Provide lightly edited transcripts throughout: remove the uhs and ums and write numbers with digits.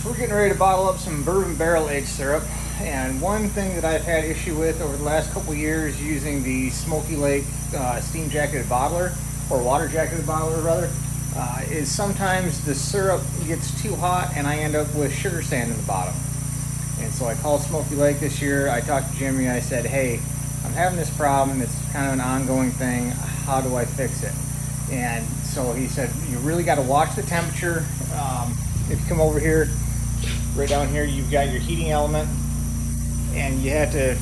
So we're getting ready to bottle up some bourbon barrel aged syrup, and one thing that I've had issue with over the last couple years using the Smoky Lake steam jacketed bottler, or water jacketed bottler rather, is sometimes the syrup gets too hot and I end up with sugar sand in the bottom. And so I called Smoky Lake this year. I talked to Jimmy and I said, hey, I'm having this problem. It's kind of an ongoing thing. How do I fix it? And so he said, you really got to watch the temperature. If you come over here, right down here, you've got your heating element, and you have to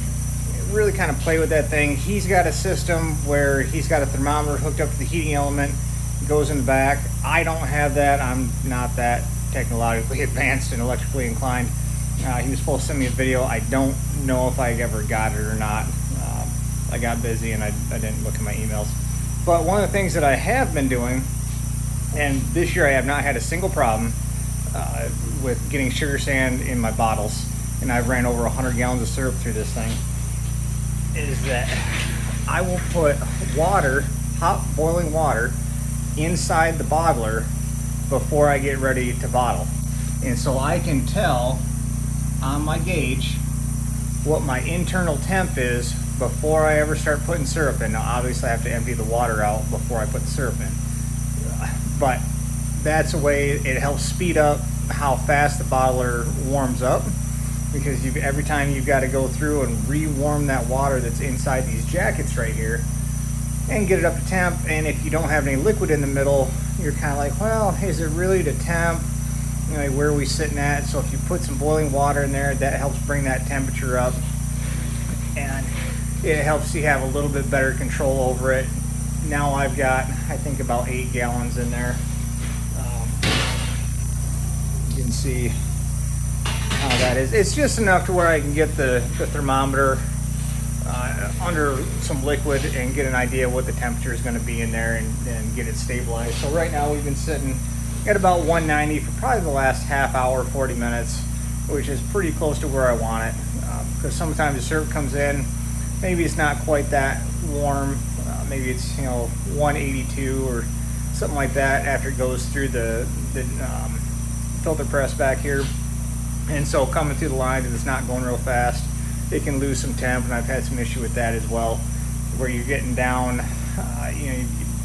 really kind of play with that thing. He's got a system where he's got a thermometer hooked up to the heating element, goes in the back. I don't have that. I'm not that technologically advanced and electrically inclined. He was supposed to send me a video. I don't know if I ever got it or not. I got busy and I didn't look at my emails. But one of the things that I have been doing, and this year I have not had a single problem with getting sugar sand in my bottles, and I've ran over 100 gallons of syrup through this thing, is that I will put water, hot boiling water, inside the bottler before I get ready to bottle. And so I can tell on my gauge what my internal temp is before I ever start putting syrup in. Now obviously I have to empty the water out before I put the syrup in, but that's a way it helps speed up how fast the bottler warms up, because every time you've got to go through and re-warm that water that's inside these jackets right here and get it up to temp. And if you don't have any liquid in the middle, you're kind of like, well, is it really to temp? You know, where are we sitting at? So if you put some boiling water in there, that helps bring that temperature up, and it helps you have a little bit better control over it. Now I've got, I think, about 8 gallons in there. You can see how that is. It's just enough to where I can get the thermometer under some liquid and get an idea what the temperature is going to be in there, and get it stabilized. So right now we've been sitting at about 190 for probably the last half hour, 40 minutes, which is pretty close to where I want it. Because sometimes the syrup comes in, maybe it's not quite that warm. Maybe it's 182 or something like that after it goes through the filter press back here. And so coming through the line, if it's not going real fast, it can lose some temp, and I've had some issue with that as well, where you're getting down,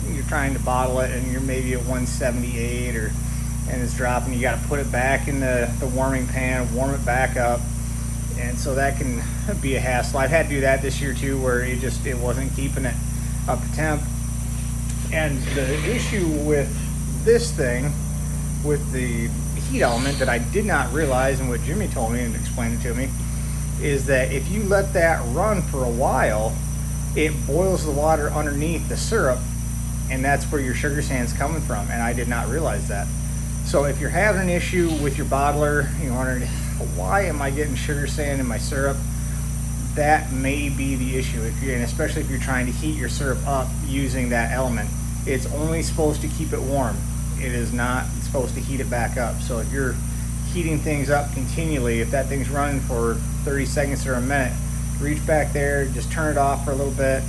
you're trying to bottle it and you're maybe at 178 and it's dropping. You got to put it back in the warming pan, warm it back up, and so that can be a hassle. I've had to do that this year too, where it wasn't keeping it up to temp. And the issue with this thing, with the heat element, that I did not realize, and what Jimmy told me and explained it to me, is that if you let that run for a while, it boils the water underneath the syrup, and that's where your sugar sand's coming from. And I did not realize that. So if you're having an issue with your bottler, you're wondering, why am I getting sugar sand in my syrup? That may be the issue, and especially if you're trying to heat your syrup up using that element. It's only supposed to keep it warm. It is not supposed to heat it back up. So if you're heating things up continually, if that thing's running for 30 seconds or a minute, reach back there, just turn it off for a little bit,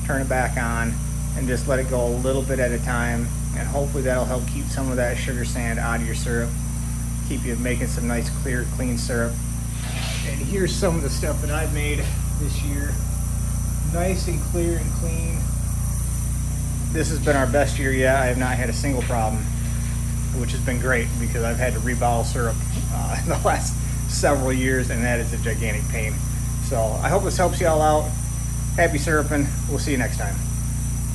turn it back on, and just let it go a little bit at a time, and hopefully that'll help keep some of that sugar sand out of your syrup, keep you making some nice clear clean syrup. And here's some of the stuff that I've made this year, nice and clear and clean. This has been our best year yet. I have not had a single problem, which has been great, because I've had to rebottle syrup in the last several years, and that is a gigantic pain. So I hope this helps you all out. Happy syruping. We'll see you next time.